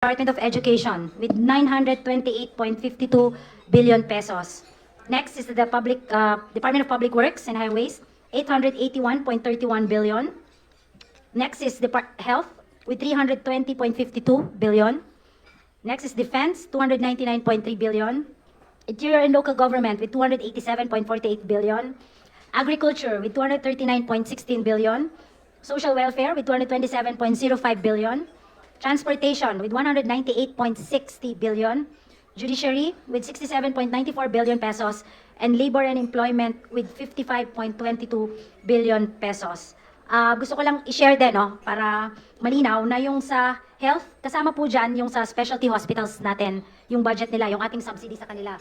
Department of Education with 928.52 billion pesos. Next is the Department of Public Works and Highways, 881.31 billion. Next is Health with 320.52 billion. Next is Defense, 299.3 billion. Interior and Local Government with 287.48 billion. Agriculture with 239.16 billion. Social Welfare with 227.05 billion. Transportation with 198.60 billion. Judiciary with 67.94 billion pesos. And Labor and Employment with 55.22 billion pesos. Gusto ko lang i-share din, no, para malinaw na yung sa health, kasama po dyan yung sa specialty hospitals natin, yung budget nila, yung ating subsidy sa kanila.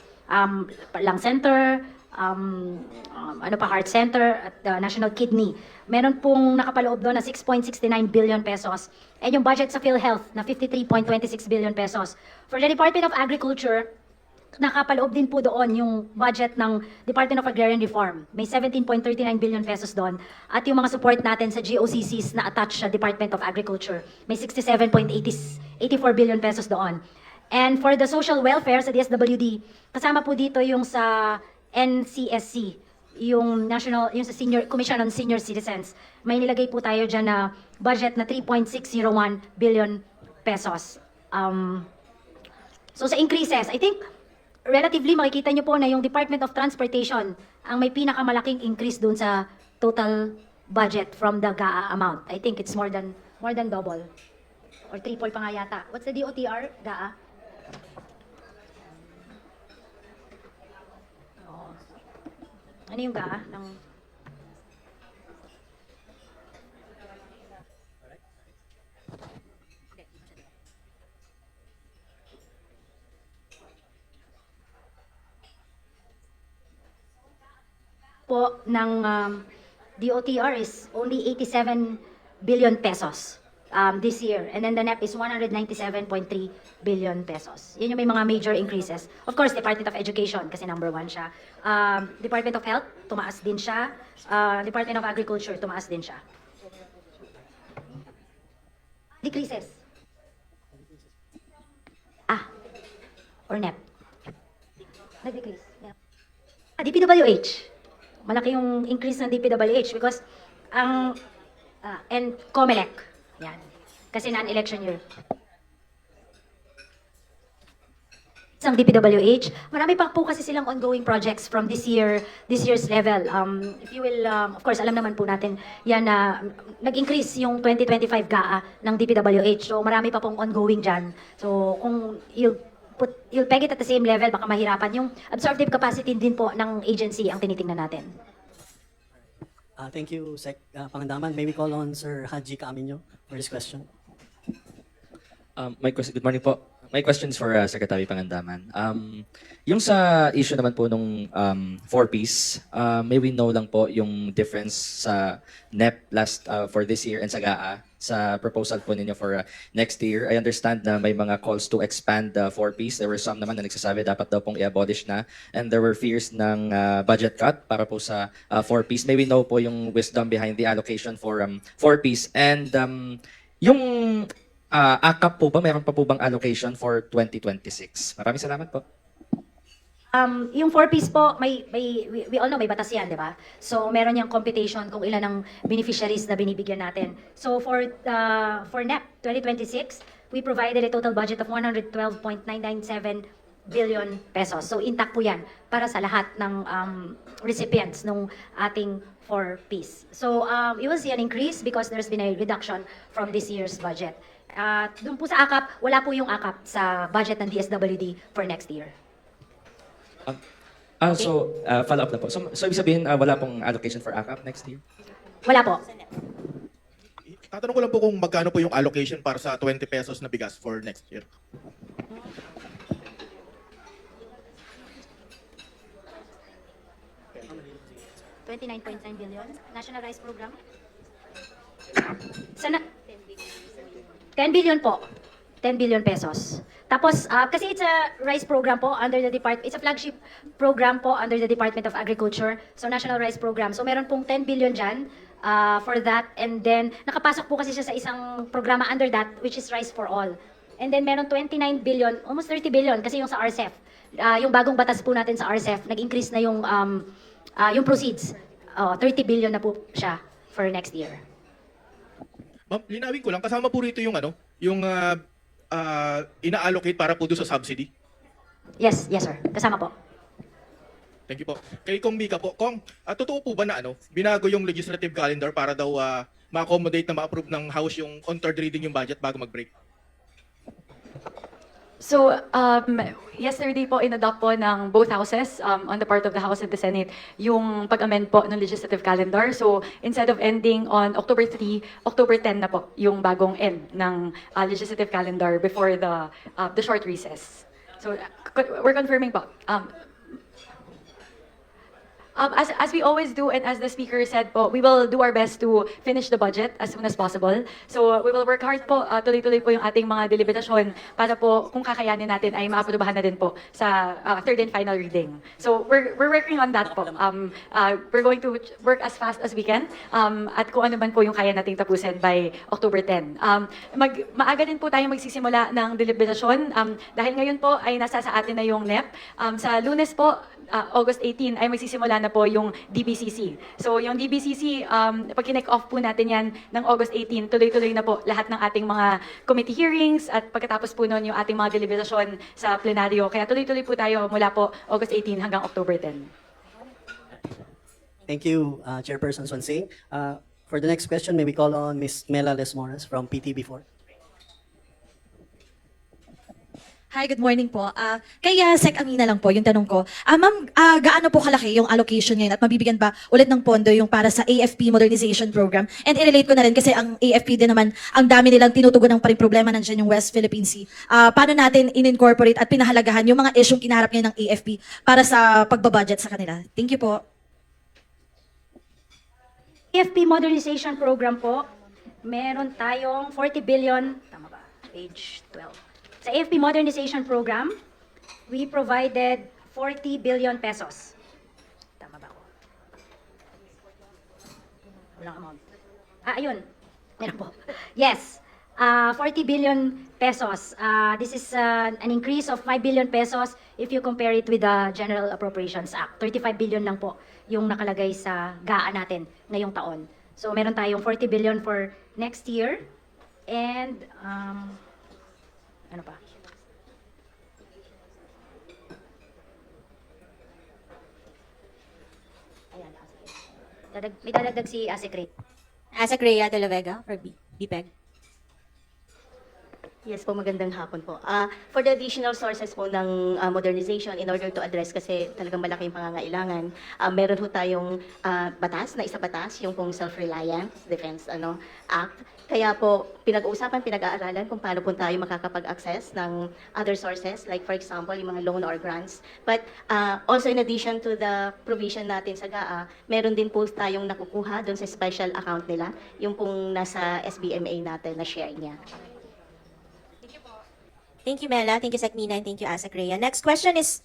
Lung Center, Heart Center, at National Kidney. Meron pong nakapaloob doon na 6.69 billion pesos. And yung budget sa PhilHealth na 53.26 billion pesos. For the Department of Agriculture, nakapaloob din po doon yung budget ng Department of Agrarian Reform. May 17.39 billion pesos doon. At yung mga support natin sa GOCCs na attached sa Department of Agriculture, may 67.84 billion pesos doon. And for the social welfare sa DSWD, kasama po dito yung sa NCSC, yung sa Senior Commission on Senior Citizens. May nilagay po tayo dyan na budget na 3.601 billion pesos. So sa increases, I think relatively makikita nyo po na yung Department of Transportation ang may pinakamalaking increase dun sa total budget from the GAA amount. I think it's more than double or triple pa nga yata. What's the DOTR, GAA? Oh. Ano yung GAA ng po ng DOTR is only 87 billion pesos this year. And then the NEP is 197.3 billion pesos. Yun yung may mga major increases. Of course, Department of Education, kasi number 1 siya. Department of Health, tumaas din siya. Department of Agriculture, tumaas din siya. Decreases. Or NEP. Nag-decrease. Yeah. DPWH. Malaki yung increase ng DPWH because and COMELEC. Yan. Kasi non-election year. Isang DPWH, marami pa po kasi silang ongoing projects from this year's level. If you will, of course, alam naman po natin yan na nag-increase yung 2025 GAA ng DPWH. So marami pa pong ongoing dyan. So kung you'll peg it at the same level, baka mahirapan. Yung absorptive capacity din po ng agency ang tinitingnan natin. Thank you, Sec. Pangandaman. May we call on Sir Haji Camino for this question? Good morning po. My question is for Secretary Pangandaman. Yung sa issue naman po nung 4Ps, may we know lang po yung difference sa NEP for this year and sa GAA sa proposal po ninyo for next year. I understand na may mga calls to expand the 4Ps. There were some naman na nagsasabi dapat daw pong i-abolish na. And there were fears ng budget cut para po sa 4Ps. May we know po yung wisdom behind the allocation for 4Ps. And yung AKAP po ba, mayroon pa po bang allocation for 2026? Maraming salamat po. Yung 4Ps po, we all know may batas yan, di ba? So, meron yung computation kung ilan ang beneficiaries na binibigyan natin. So, for NEP 2026, we provided a total budget of 112.997 billion pesos. So, intact po yan para sa lahat ng recipients ng ating 4Ps. So, you will see an increase because there's been a reduction from this year's budget. Doon po sa AKAP, wala po yung AKAP sa budget ng DSWD for next year. So, follow up na po. So ibig sabihin, wala pong allocation for AKAP next year? Wala po. Tatanong ko lang po kung magkano po yung allocation para sa 20 pesos na bigas for next year. $29.9 billion. National Rice Program. 10 billion po. 10 billion pesos. Tapos, kasi it's a rice program po under the department, it's a flagship program po under the Department of Agriculture, so National Rice Program. So meron pong 10 billion dyan for that, and then nakapasok po kasi siya sa isang programa under that, which is Rice for All. And then meron 29 billion, almost 30 billion kasi yung sa RCEF. Yung bagong batas po natin sa RCEF, nag-increase na yung proceeds. 30 billion na po siya for next year. Ma'am, linawin ko lang, kasama po rito yung ina-allocate para po doon sa subsidy. Yes, yes sir. Kasama po. Thank you po. Kay Kong Mika po. Kong, totoo po ba na binago yung legislative calendar para daw ma-accommodate na ma-approve ng House yung on third reading yung budget bago mag-break? So, yesterday po, in-adopt po ng both houses, on the part of the House and the Senate, yung pag-amend po ng legislative calendar. So, instead of ending on October 3, October 10 na po yung bagong end ng legislative calendar before the short recess. So, we're confirming po. As we always do, and as the speaker said po, we will do our best to finish the budget as soon as possible. So we will work hard po, tuloy-tuloy po yung ating mga deliberasyon para po kung kakayanin natin ay maaprubahan na din po sa third and final reading. So we're working on that po. We're going to work as fast as we can at kung ano man po yung kaya nating tapusin by October 10. Maaga din po tayo magsisimula ng deliberasyon dahil ngayon po ay nasa sa atin na yung NEP. Sa Lunes po, August 18 ay magsisimula na po yung DBCC. So yung DBCC, pag kinek off po natin yan ng August 18, tuloy-tuloy na po lahat ng ating mga committee hearings at pagkatapos po noon yung ating mga deliberasyon sa plenaryo. Kaya tuloy-tuloy po tayo mula po August 18 hanggang October 10. Thank you, Chairperson Swansing. For the next question, may we call on Ms. Mela Lesmores from PTB4. Hi, good morning po. Kaya Sec Amina lang po yung tanong ko. Ma'am, gaano po kalaki yung allocation ngayon at mabibigyan ba ulit ng pondo yung para sa AFP Modernization Program? And i-relate ko na rin kasi ang AFP din naman, ang dami nilang tinutugon ng paring problema nandiyan yung West Philippine Sea. Paano natin in-incorporate at pinahalagahan yung mga isyong kinaharap ngayon ng AFP para sa pagbabudget sa kanila? Thank you po. AFP Modernization Program po, meron tayong 40 billion, tama ba? Page 12. Sa AFP Modernization Program, we provided 40 billion pesos. Tama ba ako? Walang amount. Ayun. Meron po. Yes. 40 billion pesos. This is an increase of 5 billion pesos if you compare it with the General Appropriations Act. 35 billion lang po yung nakalagay sa GAA natin ngayong taon. So meron tayong 40 billion for next year. And ano pa? Ayan. May dadagdag si Secret. Asek Rhea de la Vega for BPEG. Yes po, magandang hapon po. For the additional sources po ng modernization, in order to address kasi talagang malaki yung pangangailangan, meron po tayong batas, na isa batas, yung pong Self-Reliance Defense Act. Kaya po, pinag-uusapan, pinag-aaralan kung paano po tayo makakapag-access ng other sources, like for example, yung mga loan or grants. But also in addition to the provision natin sa GAA, meron din po tayong nakukuha doon sa special account nila, yung pong nasa SBMA natin na share niya. Thank you, Mela. Thank you, Sec Mina, and thank you, Asek Rhea. Next question is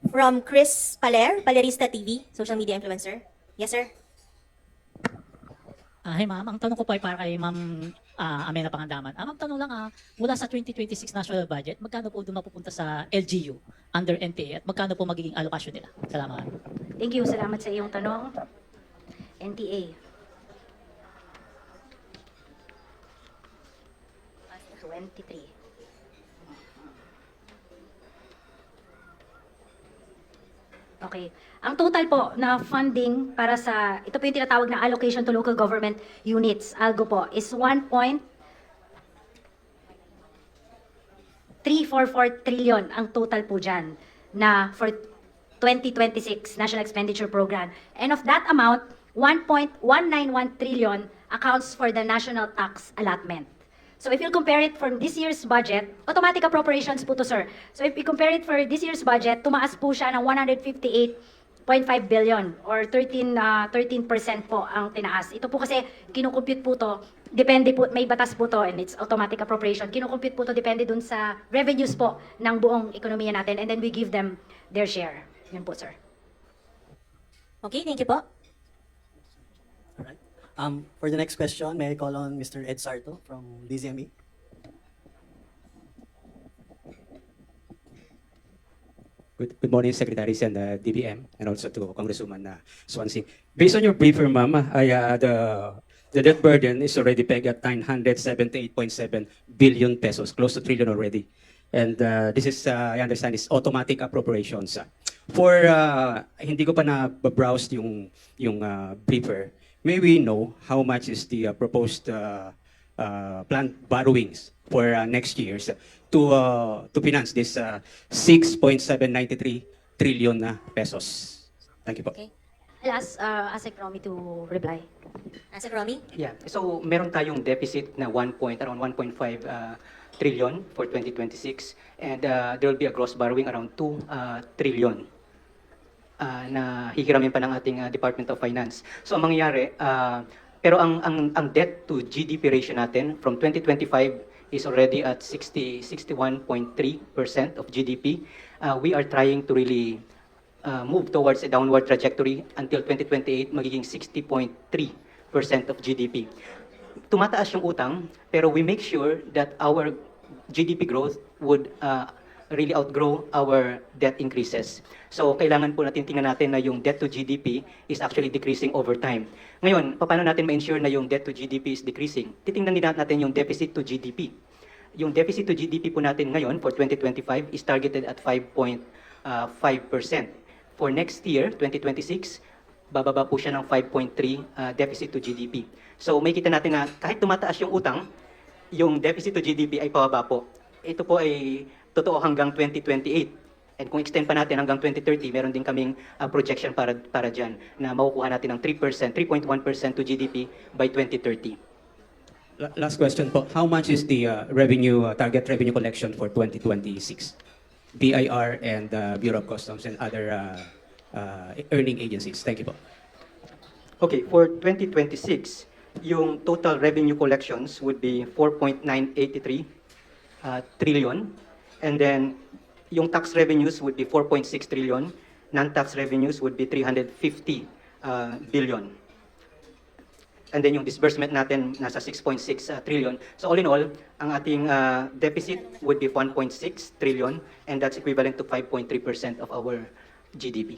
from Chris Paler, Palerista TV, social media influencer. Yes, sir. Hi ma'am, ang tanong ko po ay para kay Ma'am Amena Pangandaman. Ma'am, tanong lang mula sa 2026 national budget, magkano po doon mapupunta sa LGU under NTA at magkano po magiging allocation nila? Salamat. Thank you. Salamat sa iyong tanong. NTA. 23. Okay. Ang total po na funding para sa, ito po yung tinatawag na allocation to local government units, ALGO po, is 1.344 trillion ang total po dyan na for 2026 National Expenditure Program. And of that amount, 1.191 trillion accounts for the national tax allotment. So if you compare it from this year's budget, automatic appropriations po to, sir. So if you compare it for this year's budget, tumaas po siya ng 158.5 billion or 13% po ang tinaas. Ito po kasi kinukompute po to, depende po, may batas po to and it's automatic appropriation. Kinukompute po to, depende dun sa revenues po ng buong ekonomiya natin and then we give them their share. Yun po, sir. Okay, thank you po. Alright. For the next question, may I call on Mr. Ed Sarto from DZME? Good morning, Secretaries and DBM, and also to Congresswoman Swansea. Based on your briefer, ma'am, the debt burden is already pegged at 978.7 billion pesos, close to trillion already. And this is, I understand, is automatic appropriations. For hindi ko pa na-browse yung briefer, may we know how much is the proposed planned borrowings for next years to finance this 6.793 trillion pesos. Thank you po. Okay. I'll ask Asek Romy to reply. Asek Romy? Yeah. So meron tayong deficit na around 1.5 trillion for 2026 and there will be a gross borrowing around 2 trillion na hihiramin pa ng ating Department of Finance. So ang mangyayari, pero ang debt to GDP ratio natin from 2025 is already at 61.3% of GDP. We are trying to really move towards a downward trajectory until 2028 magiging 60.3% of GDP. Tumataas yung utang, pero we make sure that our GDP growth would really outgrow our debt increases. So kailangan po natin tingnan natin na yung debt to GDP is actually decreasing over time. Ngayon, paano natin ma-ensure na yung debt to GDP is decreasing? Titingnan din natin yung deficit to GDP. Yung deficit to GDP po natin ngayon for 2025 is targeted at 5.5%. For next year, 2026, bababa po siya ng 5.3 deficit to GDP. So may kita natin na kahit tumataas yung utang, yung deficit to GDP ay pababa po. Ito po ay totoo hanggang 2028. And kung extend pa natin hanggang 2030, meron din kaming projection para dyan na makukuha natin ng 3%, 3.1% to GDP by 2030. Last question po. How much is the target revenue collection for 2026? BIR and Bureau of Customs and other earning agencies. Thank you po. Okay, for 2026, yung total revenue collections would be 4.983 trillion. And then, yung tax revenues would be 4.6 trillion. Non-tax revenues would be 350 billion. And then yung disbursement natin nasa 6.6 trillion. So all in all, ang ating deficit would be 1.6 trillion and that's equivalent to 5.3% of our GDP.